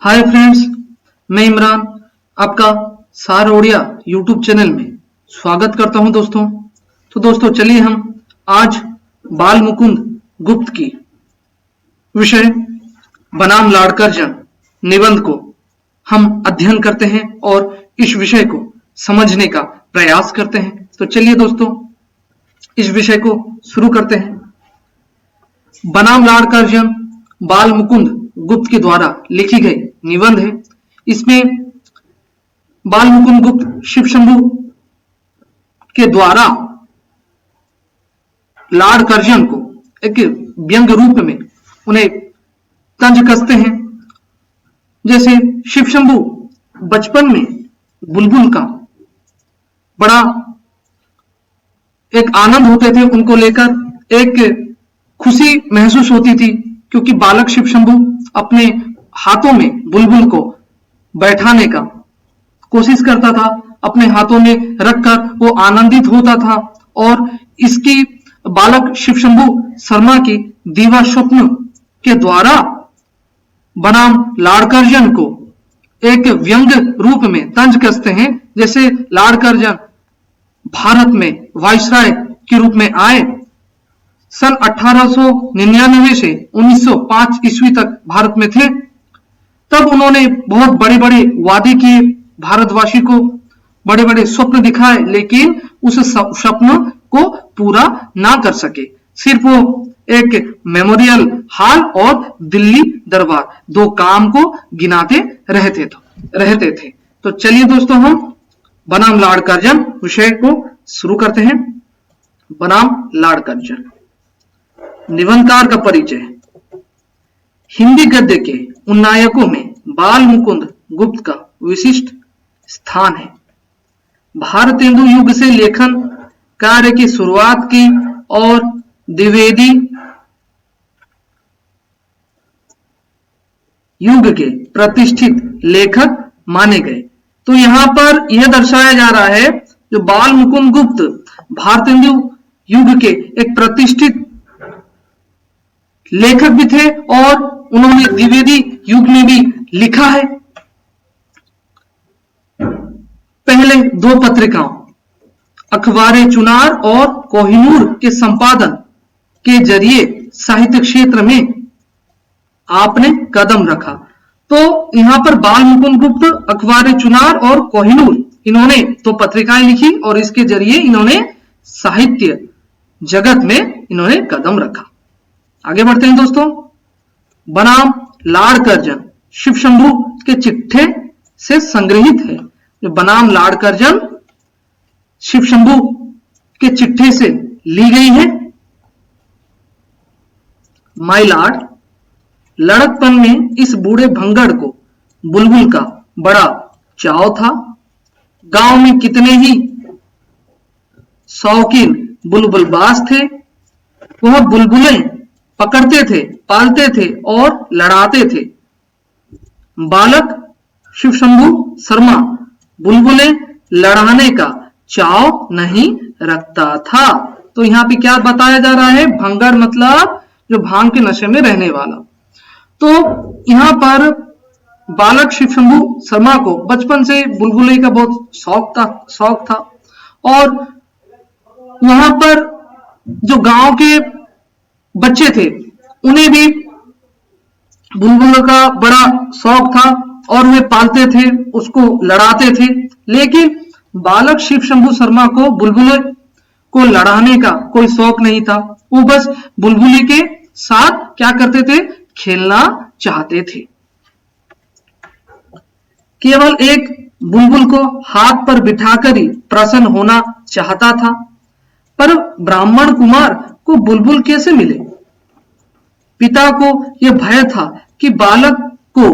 Hi friends, मैं इमरान आपका सार ओडिया यूट्यूब चैनल में स्वागत करता हूं दोस्तों। तो दोस्तों चलिए हम आज बाल मुकुंद गुप्त की विषय बनाम लाड़कार्जन निबंध को हम अध्ययन करते हैं और इस विषय को समझने का प्रयास करते हैं। तो चलिए दोस्तों इस विषय को शुरू करते हैं। बनाम लाड़कार्जन बाल मुकुंद गुप्त के द्वारा लिखी गई निबंध है। इसमें बाल मुकुंद गुप्त शिव शंभू के द्वारा लाड़कार्जन को एक व्यंग रूप में उन्हें तंज कसते हैं। जैसे शिव शंभू बचपन में बुलबुल का बड़ा एक आनंद होते थे, उनको लेकर एक खुशी महसूस होती थी, क्योंकि बालक शिव शंभू अपने हाथों में बुलबुल को बैठाने का कोशिश करता था, अपने हाथों में रखकर वो आनंदित होता था। और इसकी बालक शिव शंभू शर्मा की दीवा स्वप्न के द्वारा बनाम लाड़कार्जन को एक व्यंग रूप में तंज कसते हैं। जैसे लाड़कार्जन भारत में वायसराय के रूप में आए, सन 1899 से 1905 ईस्वी तक भारत में थे। तब उन्होंने बहुत बड़े बड़े वादे किए, भारतवासी को बड़े बड़े स्वप्न दिखाए, लेकिन उस स्वप्न को पूरा ना कर सके। सिर्फ वो एक मेमोरियल हॉल और दिल्ली दरबार दो काम को गिनाते रहते थे। तो चलिए दोस्तों हम बनाम लाड़कार्जन विषय को शुरू करते हैं। बनाम लाड़कार्जन निबंधकार का परिचय। हिंदी गद्य के उन नायकों में बाल मुकुंद गुप्त का विशिष्ट स्थान है। भारतेंदु युग से लेखन कार्य की शुरुआत की और द्विवेदी युग के प्रतिष्ठित लेखक माने गए। तो यहां पर यह दर्शाया जा रहा है जो बाल मुकुंद गुप्त भारतेंदु युग के एक प्रतिष्ठित लेखक भी थे और उन्होंने द्विवेदी युग में भी लिखा है। पहले दो पत्रिकाओं अखबारे चुनार और कोहिनूर के संपादन के जरिए साहित्य क्षेत्र में आपने कदम रखा। तो यहां पर बाल मुकुंद गुप्त अखबारे चुनार और कोहिनूर इन्होंने तो पत्रिकाएं लिखी और इसके जरिए इन्होंने साहित्य जगत में इन्होंने कदम रखा। आगे बढ़ते हैं दोस्तों। बनाम लाड़कार्जन शिव शंभू के चिट्ठे से संग्रहित है। जो बनाम लाड़कार्जन शिव शंभू के चिट्ठे से ली गई है। माय लॉर्ड, लड़कपन में इस बूढ़े भंगड़ को बुलबुल का बड़ा चाव था। गांव में कितने ही शौकीन बुलबुलबाज थे। वह बुलबुलें पकड़ते थे, पालते थे और लड़ाते थे। बालक शिव शंभू शर्मा बुलबुलें लड़ाने का चाव नहीं रखता था। तो यहाँ पे क्या बताया जा रहा है? भंगड़ मतलब जो भांग के नशे में रहने वाला। तो यहाँ पर बालक शिव शंभू शर्मा को बचपन से बुलबुले का बहुत शौक था और वहां पर जो गांव के बच्चे थे उन्हें भी बुलबुल का बड़ा शौक था और वे पालते थे, उसको लड़ाते थे। लेकिन बालक शिव शंभू शर्मा को बुलबुल को लड़ाने का कोई शौक नहीं था। वो बस बुलबुली के साथ क्या करते थे? खेलना चाहते थे। केवल एक बुलबुल को हाथ पर बिठाकर ही प्रसन्न होना चाहता था। पर ब्राह्मण कुमार को बुलबुल कैसे मिले? पिता को यह भय था कि बालक को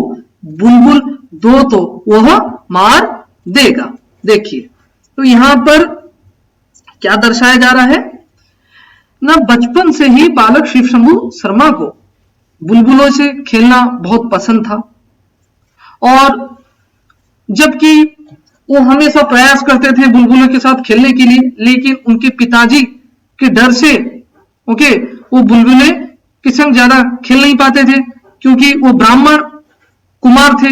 बुलबुल दो तो वह मार देगा। देखिए तो यहां पर क्या दर्शाया जा रहा है ना, बचपन से ही बालक शिव शंभू शर्मा को बुलबुलों से खेलना बहुत पसंद था और जबकि वो हमेशा प्रयास करते थे बुलबुलों के साथ खेलने के लिए, लेकिन उनके पिताजी के डर से वो बुलबुलें के संग ज्यादा खेल नहीं पाते थे, क्योंकि वो ब्राह्मण कुमार थे,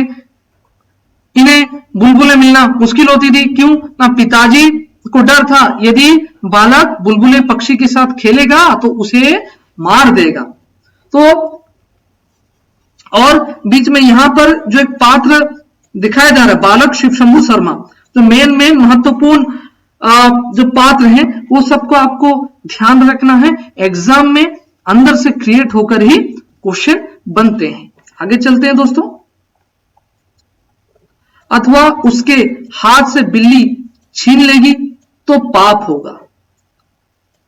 इन्हें बुलबुलें मिलना मुश्किल होती थी। क्यों ना? पिताजी को डर था यदि बालक बुलबुले पक्षी के साथ खेलेगा तो उसे मार देगा। तो और बीच में यहां पर जो एक पात्र दिखाया जा रहा है बालक शिव शंभू शर्मा, जो मेन महत्वपूर्ण जो पात्र हैं वो सबको आपको ध्यान रखना है। एग्जाम में अंदर से क्रिएट होकर ही क्वेश्चन बनते हैं। आगे चलते हैं दोस्तों। अथवा उसके हाथ से बिल्ली छीन लेगी तो पाप होगा।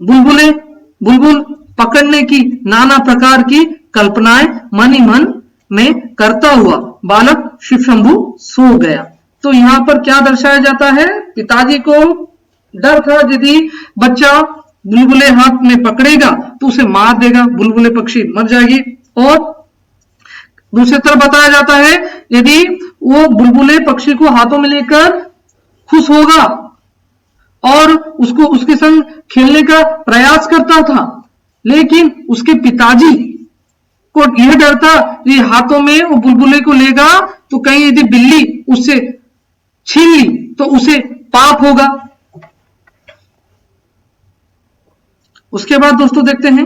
बुलबुल पकड़ने की नाना प्रकार की कल्पनाएं मन ही मन में करता हुआ बालक शिव शंभू सो गया। तो यहां पर क्या दर्शाया जाता है? पिताजी को डर था यदि बच्चा बुलबुले हाथ में पकड़ेगा तो उसे मार देगा, बुलबुले पक्षी मर जाएगी। और दूसरी तरफ बताया जाता है यदि वो बुलबुले पक्षी को हाथों में लेकर खुश होगा और उसको उसके संग खेलने का प्रयास करता था, लेकिन उसके पिताजी को यह डर था कि हाथों में वो बुलबुले को लेगा तो कहीं यदि बिल्ली उससे छीन ली तो उसे पाप होगा। उसके बाद दोस्तों देखते हैं,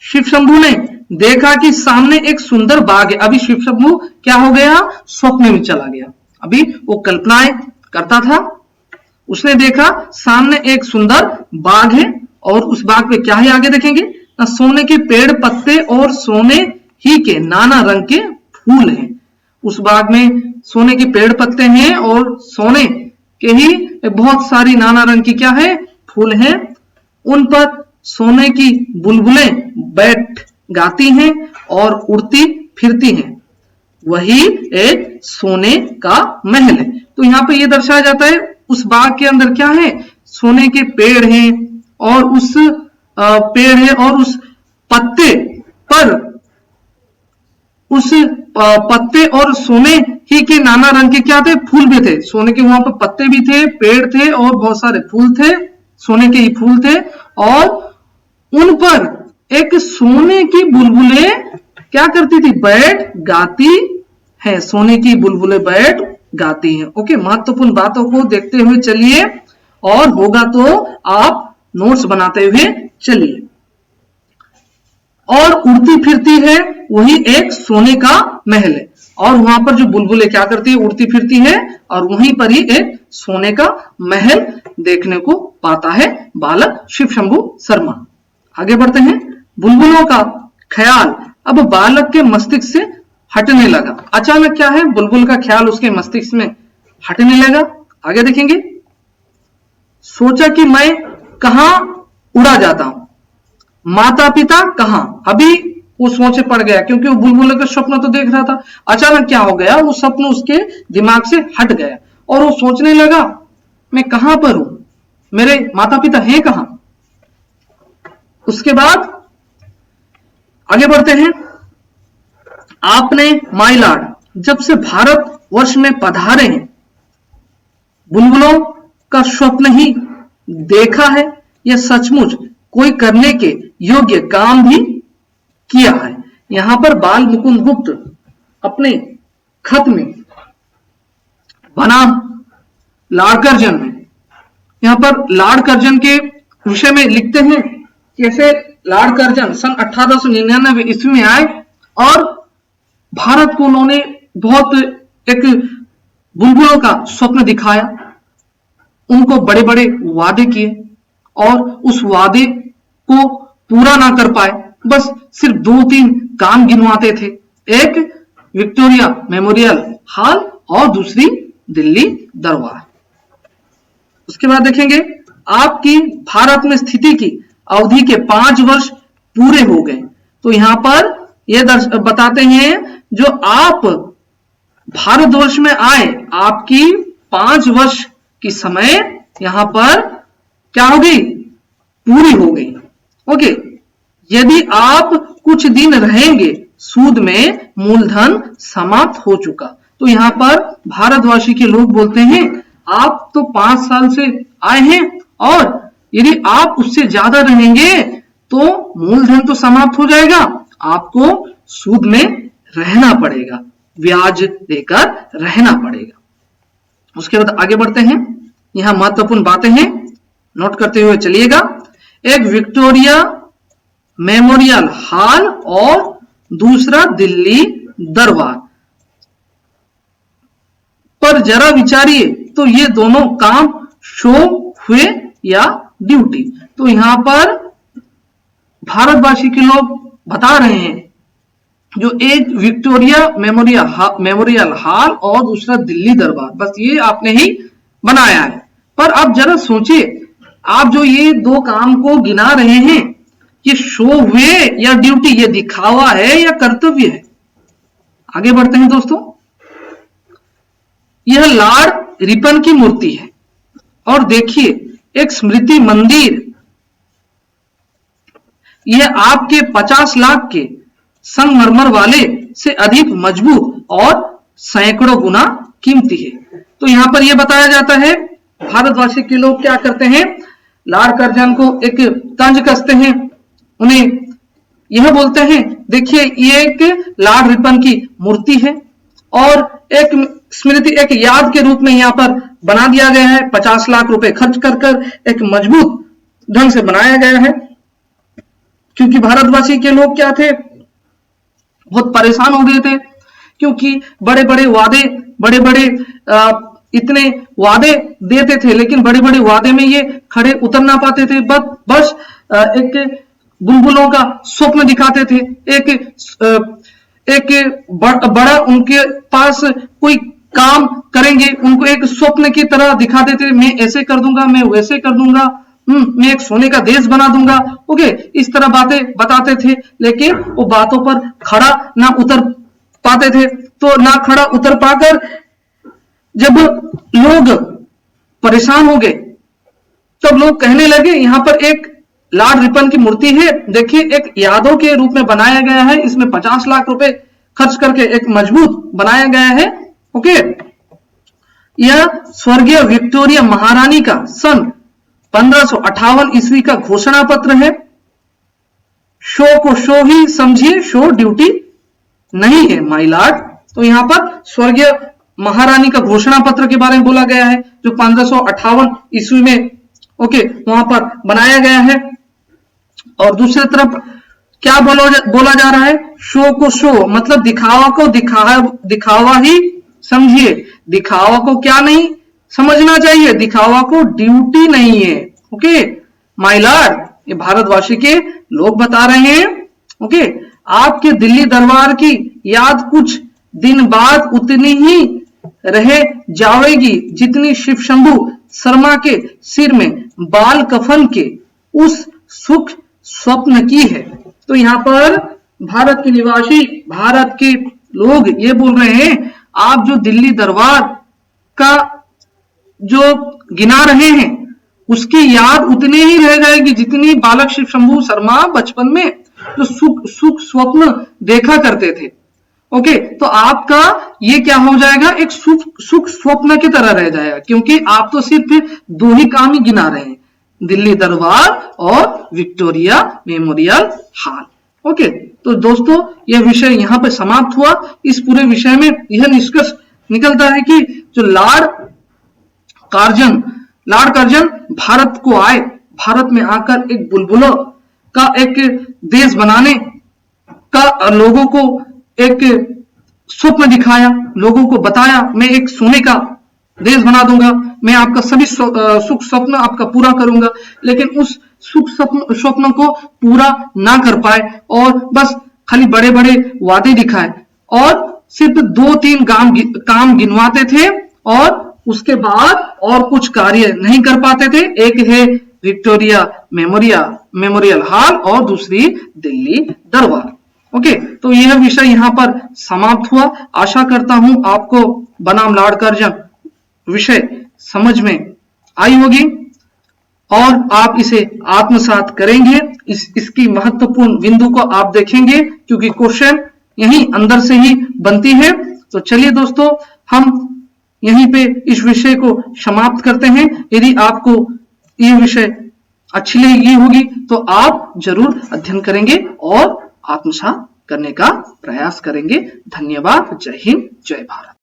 शिव शंभू ने देखा कि सामने एक सुंदर बाग है। अभी शिव शंभू क्या हो गया? स्वप्न में चला गया। अभी वो कल्पनाएं करता था, उसने देखा सामने एक सुंदर बाग है और उस बाग में क्या है आगे देखेंगे ना, सोने के पेड़ पत्ते और सोने ही के नाना रंग के फूल हैं। उस बाग में सोने के पेड़ पत्ते हैं और सोने के ही बहुत सारी नाना रंग की क्या है? फूल हैं। उन पर सोने की बुलबुलें बैठ गाती हैं और उड़ती फिरती हैं। वही एक सोने का महल है। तो यहां पे ये दर्शाया जाता है उस बाग के अंदर क्या है? सोने के पेड़ हैं और उस पेड़ है और उस पत्ते पर उस पत्ते और सोने ही के नाना रंग के क्या थे? फूल भी थे। सोने के वहां पर पत्ते भी थे, पेड़ थे और बहुत सारे फूल थे, सोने के ही फूल थे। और उन पर एक सोने की बुलबुले क्या करती थी? बैठ गाती है। सोने की बुलबुले बैठ गाती हैं। ओके, महत्वपूर्ण बातों को देखते हुए चलिए और होगा तो आप नोट्स बनाते हुए चलिए। और उड़ती फिरती है, वही एक सोने का महल है। और वहां पर जो बुलबुले क्या करती है? उड़ती फिरती है और वहीं पर ही एक सोने का महल देखने को पाता है बालक शिव शंभू शर्मा। आगे बढ़ते हैं। बुलबुलों का ख्याल अब बालक के मस्तिष्क से हटने लगा। अचानक क्या है? बुलबुल का ख्याल उसके मस्तिष्क में हटने लगा। आगे देखेंगे। सोचा कि मैं कहां उड़ा जाता हूं, माता पिता कहां? अभी वो सोचे पड़ गया क्योंकि वो बुलबुल का स्वप्न तो देख रहा था। अचानक क्या हो गया? वो स्वप्न उसके दिमाग से हट गया और वो सोचने लगा मैं कहां पर हूं, मेरे माता पिता हैं कहां? उसके बाद आगे बढ़ते हैं। आपने माय लॉर्ड जब से भारत वर्ष में पधारे हैं बुलबुलों का स्वप्न ही देखा है, यह सचमुच कोई करने के योग्य काम भी किया है। यहां पर बाल मुकुंद गुप्त अपने खत में बनाम लॉर्ड कर्जन में यहां पर लॉर्ड कर्जन के विषय में लिखते हैं। कैसे लॉर्ड कर्जन सन 1899 ईस्वी में आए और भारत को उन्होंने बहुत एक बुलबुलों का स्वप्न दिखाया, उनको बड़े बड़े वादे किए और उस वादे को पूरा ना कर पाए, बस सिर्फ 2-3 काम गिनवाते थे। एक विक्टोरिया मेमोरियल हॉल और दूसरी दिल्ली दरबार। उसके बाद देखेंगे आपकी भारत में स्थिति की अवधि के 5 वर्ष पूरे हो गए। तो यहां पर यह बताते हैं जो आप भारतवर्ष में आए, आपकी 5 वर्ष की समय यहां पर क्या हो गई? पूरी हो गई। ओके, यदि आप कुछ दिन रहेंगे सूद में मूलधन समाप्त हो चुका। तो यहां पर भारतवासी के लोग बोलते हैं आप तो 5 साल से आए हैं और यदि आप उससे ज्यादा रहेंगे तो मूलधन तो समाप्त हो जाएगा, आपको सूद में रहना पड़ेगा। ब्याज देकर रहना पड़ेगा। उसके बाद आगे बढ़ते हैं, यहां महत्वपूर्ण बातें हैं, नोट करते हुए चलिएगा। एक विक्टोरिया मेमोरियल हॉल और दूसरा दिल्ली दरबार पर जरा विचारिए तो ये दोनों काम शो हुए या ड्यूटी। तो यहां पर भारतवासी के लोग बता रहे हैं, जो एक विक्टोरिया मेमोरियल हॉल और दूसरा दिल्ली दरबार, बस ये आपने ही बनाया है। पर आप जरा सोचिए, आप जो ये दो काम को गिना रहे हैं, ये शो हुए या ड्यूटी, ये दिखावा है या कर्तव्य है? आगे बढ़ते हैं दोस्तों। यह लॉर्ड रिपन की मूर्ति है और देखिए एक स्मृति मंदिर, यह आपके 50 लाख के संगमरमर वाले से अधिक मजबूत और सैकड़ों गुना कीमती है। तो यहां पर यह बताया जाता है, भारतवासी के लोग क्या करते हैं, लॉर्ड कर्जन को एक तंज कसते हैं, उन्हें यह बोलते हैं, देखिए ये एक लॉर्ड रिपन की मूर्ति है और एक स्मृति, एक याद के रूप में यहां पर बना दिया गया है, 50 लाख रुपए खर्च कर एक मजबूत ढंग से बनाया गया है। क्योंकि भारतवासी के लोग क्या थे, बहुत परेशान हो गए थे, क्योंकि बड़े बड़े वादे, बड़े बड़े इतने वादे देते थे, लेकिन बड़े बड़े वादे में ये खड़े उतर ना पाते थे, बस एक बुलबुलों का स्वप्न दिखाते थे, एक बड़ा उनके पास कोई काम करेंगे, उनको एक स्वप्न की तरह दिखाते थे, मैं ऐसे कर दूंगा, मैं वैसे कर दूंगा, मैं एक सोने का देश बना दूंगा, ओके, इस तरह बातें बताते थे, लेकिन वो बातों पर खड़ा ना उतर पाते थे। तो ना खड़ा उतर पाकर जब लोग परेशान हो गए, तब लोग कहने लगे, यहां पर एक लॉर्ड रिपन की मूर्ति है, देखिए एक यादों के रूप में बनाया गया है, इसमें 50 लाख रुपए खर्च करके एक मजबूत बनाया गया है, ओके। यह स्वर्गीय विक्टोरिया महारानी का सन 1558 ईस्वी का घोषणा पत्र है। शो को शो ही समझिए, शो ड्यूटी नहीं है माय लॉर्ड। तो यहां पर स्वर्गीय महारानी का घोषणा पत्र के बारे में बोला गया है, जो 1558 ईस्वी में, ओके, वहां पर बनाया गया है। और दूसरी तरफ क्या बोला जा रहा है, शो को शो मतलब दिखावा को दिखावा ही समझिए, दिखावा को क्या नहीं समझना चाहिए, दिखावा को ड्यूटी नहीं है, ओके माय लॉर्ड। ये भारतवासी के लोग बता रहे हैं, ओके। आपके दिल्ली दरबार की याद कुछ दिन बाद उतनी ही रह जाएगी जितनी शिव शंभू शर्मा के सिर में बाल कफन के उस सुख स्वप्न की है। तो यहां पर भारत के निवासी, भारत के लोग ये बोल रहे हैं, आप जो दिल्ली दरबार का जो गिना रहे हैं, उसकी याद उतनी ही रह जाएगी जितनी बालक शिव शंभू शर्मा बचपन में जो सुख स्वप्न देखा करते थे, ओके। तो आपका ये क्या हो जाएगा, एक सुख स्वप्न की तरह रह जाएगा, क्योंकि आप तो सिर्फ दो ही काम ही गिना रहे हैं, दिल्ली दरबार और विक्टोरिया मेमोरियल हॉल, ओके। तो दोस्तों यह विषय यहां पर समाप्त हुआ। इस पूरे विषय में यह निष्कर्ष निकलता है कि जो लॉर्ड कर्जन भारत को आए, भारत में आकर एक बुलबुलों का एक देश बनाने का लोगों को एक स्वप्न दिखाया, लोगों को बताया, मैं एक सोने का देश बना दूंगा, मैं आपका सभी सुख स्वप्न आपका पूरा करूंगा, लेकिन उस सुख स्वप्न को पूरा ना कर पाए और बस खाली बड़े बड़े वादे दिखाए और सिर्फ 2-3 काम गिनवाते थे और उसके बाद और कुछ कार्य नहीं कर पाते थे। एक है विक्टोरिया मेमोरियल हॉल और दूसरी दिल्ली दरबार, ओके। तो यह विषय यहां पर समाप्त हुआ। आशा करता हूं आपको बनाम लॉर्ड कर्जन विषय समझ में आई होगी और आप इसे आत्मसात करेंगे, इसकी महत्वपूर्ण बिंदु को आप देखेंगे, क्योंकि क्वेश्चन यहीं अंदर से ही बनती है। तो चलिए दोस्तों, हम यहीं पे इस विषय को समाप्त करते हैं। यदि आपको ये विषय अच्छी लगी होगी तो आप जरूर अध्ययन करेंगे और आत्मसात करने का प्रयास करेंगे। धन्यवाद। जय हिंद, जय भारत।